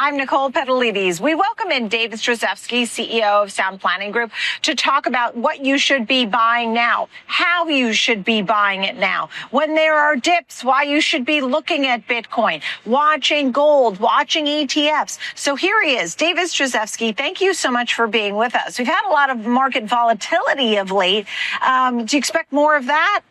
I'm Nicole Petallides. We welcome in David Stryzewski, CEO of Sound Planning Group, to talk about what you should be buying now, how you should be buying it now, when there are dips, why you should be looking at Bitcoin, watching gold, watching ETFs. So here he is, David Stryzewski. Thank you so much for being with us. We've had a lot of market volatility of late. Do you expect more of that?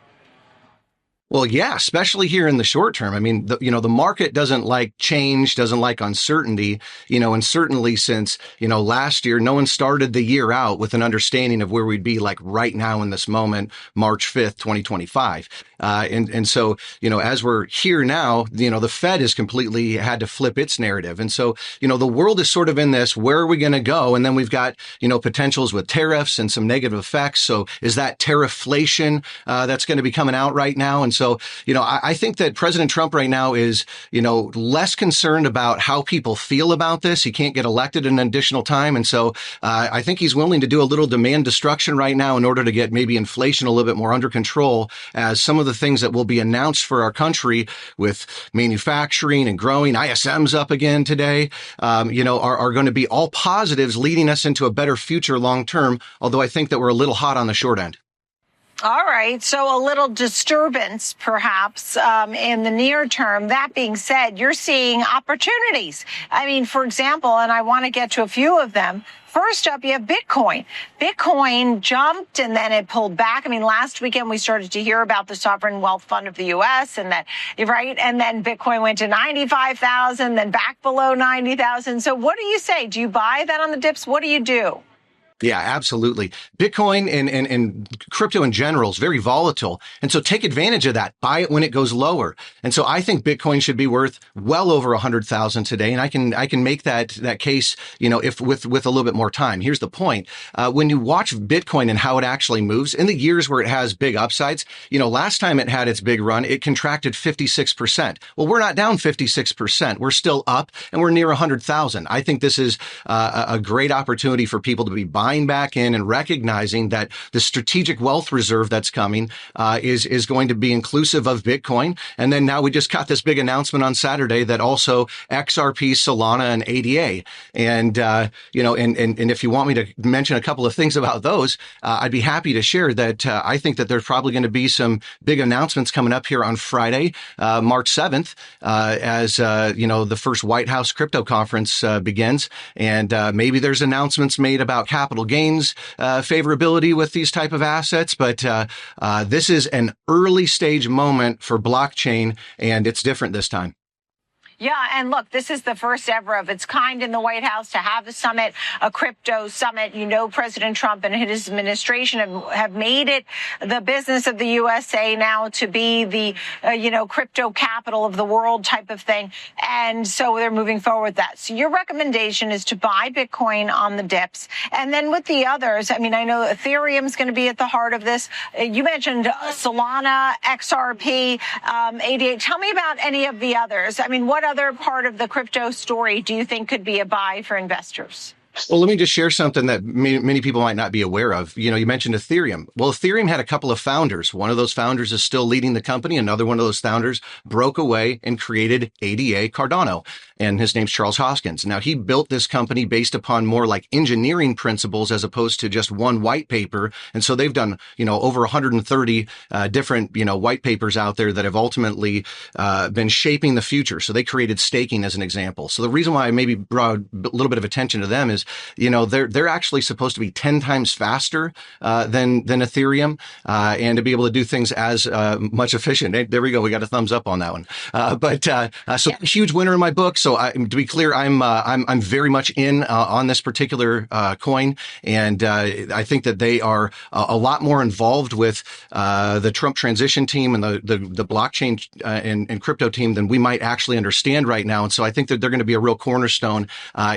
Well, yeah, especially here in the short term. I mean, the market doesn't like change, doesn't like uncertainty, and certainly since, last year, no one started the year out with an understanding of where we'd be like right now in this moment, March 5th, 2025. And so, as we're here now, the Fed has completely had to flip its narrative. And so, the world is sort of in this, where are we going to go? And then we've got, potentials with tariffs and some negative effects. So is that tarifflation that's going to be coming out right now? And so, I think that President Trump right now is, less concerned about how people feel about this. He can't get elected an additional time. And so I think he's willing to do a little demand destruction right now in order to get maybe inflation a little bit more under control, as some of the things that will be announced for our country with manufacturing and growing, ISM's up again today, are going to be all positives leading us into a better future long term, although I think that we're a little hot on the short end. All right. So a little disturbance, perhaps, in the near term. That being said, you're seeing opportunities. I mean, for example, and I want to get to a few of them. First up, you have Bitcoin. Bitcoin jumped and then it pulled back. I mean, last weekend we started to hear about the sovereign wealth fund of the U.S. and that, right? And then Bitcoin went to 95,000, then back below 90,000. So what do you say? Do you buy that on the dips? What do you do? Yeah, absolutely. Bitcoin and crypto in general is very volatile. And so take advantage of that. Buy it when it goes lower. And so I think Bitcoin should be worth well over 100,000 today. And I can make that case, if with a little bit more time. Here's the point. When you watch Bitcoin and how it actually moves in the years where it has big upsides, last time it had its big run, it contracted 56%. Well, we're not down 56%. We're still up and we're near 100,000. I think this is a great opportunity for people to be buying back in and recognizing that the strategic wealth reserve that's coming is going to be inclusive of Bitcoin. And then now we just got this big announcement on Saturday that also XRP, Solana, and ADA. And and if you want me to mention a couple of things about those, I'd be happy to share that I think that there's probably going to be some big announcements coming up here on Friday, March 7th, as the first White House crypto conference begins. And maybe there's announcements made about capital gains favorability with these type of assets, but this is an early stage moment for blockchain, and it's different this time. Yeah, and look, this is the first ever of its kind in the White House to have a summit, a crypto summit. President Trump and his administration have made it the business of the USA now to be the, crypto capital of the world type of thing. And so they're moving forward with that. So your recommendation is to buy Bitcoin on the dips. And then with the others, I mean, I know Ethereum's going to be at the heart of this. You mentioned Solana, XRP, ADA. Tell me about any of the others. I mean, what other part of the crypto story do you think could be a buy for investors? Well, let me just share something that many people might not be aware of. You mentioned Ethereum. Well, Ethereum had a couple of founders. One of those founders is still leading the company. Another one of those founders broke away and created ADA Cardano. And his name's Charles Hoskins. Now, he built this company based upon more like engineering principles as opposed to just one white paper. And so they've done, over 130 different, white papers out there that have ultimately been shaping the future. So they created staking as an example. So the reason why I maybe brought a little bit of attention to them is, they're actually supposed to be 10 times faster than Ethereum and to be able to do things as much efficient. Hey, there we go. We got a thumbs up on that one. So huge winner in my book. So to be clear, I'm very much in on this particular coin, and I think that they are a lot more involved with the Trump transition team and the blockchain and crypto team than we might actually understand right now. And so I think that they're going to be a real cornerstone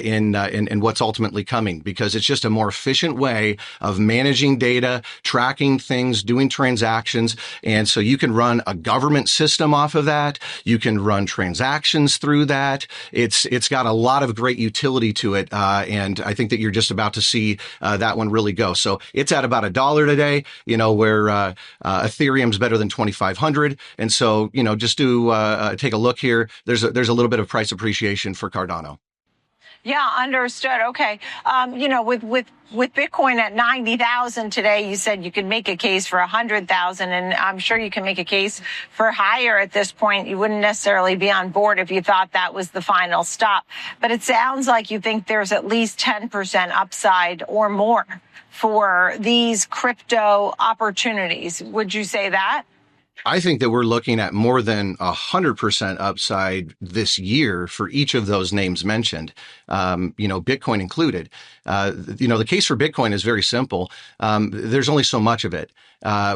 in what's ultimately coming, because it's just a more efficient way of managing data, tracking things, doing transactions. And so you can run a government system off of that. You can run transactions through that. It's got a lot of great utility to it. And I think that you're just about to see that one really go. So it's at about $1 today, where Ethereum's better than 2,500. And so, just to take a look here, there's a little bit of price appreciation for Cardano. Yeah, understood. Okay. With Bitcoin at 90,000 today, you said you could make a case for 100,000, and I'm sure you can make a case for higher at this point. You wouldn't necessarily be on board if you thought that was the final stop. But it sounds like you think there's at least 10% upside or more for these crypto opportunities. Would you say that? I think that we're looking at more than 100% upside this year for each of those names mentioned, Bitcoin included. The case for Bitcoin is very simple. There's only so much of it.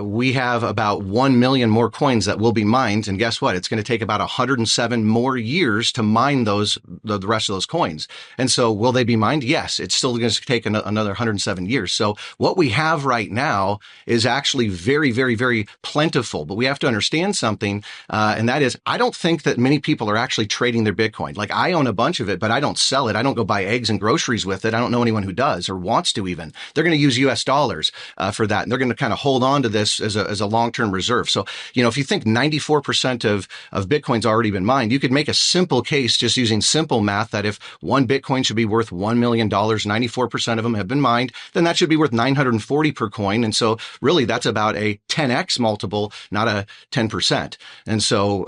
We have about 1 million more coins that will be mined. And guess what? It's going to take about 107 more years to mine the rest of those coins. And so will they be mined? Yes, it's still going to take another 107 years. So what we have right now is actually very, very, very plentiful. But we have to understand something, and that is, I don't think that many people are actually trading their Bitcoin. Like, I own a bunch of it, but I don't sell it. I don't go buy eggs and groceries with it. I don't know anyone who does or wants to even. They're going to use US dollars for that. And they're going to kind of hold on to this as a long-term reserve. So, if you think 94% of Bitcoin's already been mined, you could make a simple case just using simple math that if one Bitcoin should be worth $1 million, 94% of them have been mined, then that should be worth 940 per coin. And so really that's about a 10x multiple, not a 10%. And so,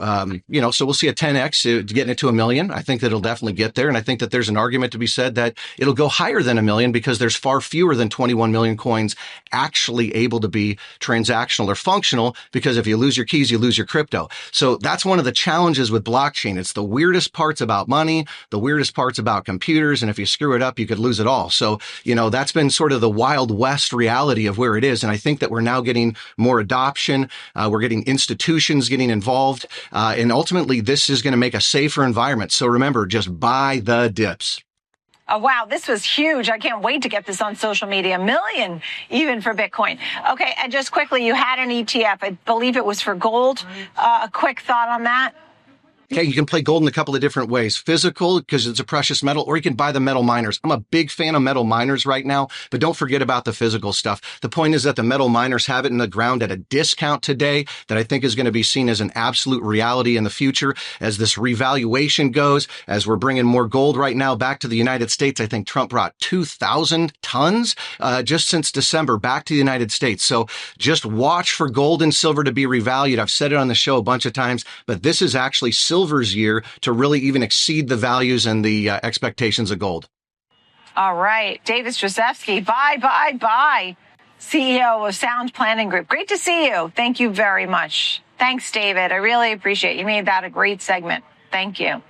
so we'll see a 10x getting it to 1 million. I think that it'll definitely get there. And I think that there's an argument to be said that it'll go higher than 1 million because there's far fewer than 21 million coins actually able to be transactional or functional, because if you lose your keys, you lose your crypto. So that's one of the challenges with blockchain. It's the weirdest parts about money, the weirdest parts about computers. And if you screw it up, you could lose it all. So, that's been sort of the Wild West reality of where it is. And I think that we're now getting more adoption. We're getting institutions getting involved. And ultimately, this is going to make a safer environment. So remember, just buy the dips. Oh, wow, this was huge. I can't wait to get this on social media. 1 million even for Bitcoin. Okay, and just quickly, you had an ETF. I believe it was for gold. A quick thought on that? Okay, you can play gold in a couple of different ways. Physical, because it's a precious metal, or you can buy the metal miners. I'm a big fan of metal miners right now, but don't forget about the physical stuff. The point is that the metal miners have it in the ground at a discount today that I think is going to be seen as an absolute reality in the future as this revaluation goes, as we're bringing more gold right now back to the United States. I think Trump brought 2,000 tons just since December back to the United States. So just watch for gold and silver to be revalued. I've said it on the show a bunch of times, but this is actually silver's year to really even exceed the values and the expectations of gold. All right. David Stryzewski, bye. CEO of Sound Planning Group. Great to see you. Thank you very much. Thanks, David. I really appreciate it. You made that a great segment. Thank you.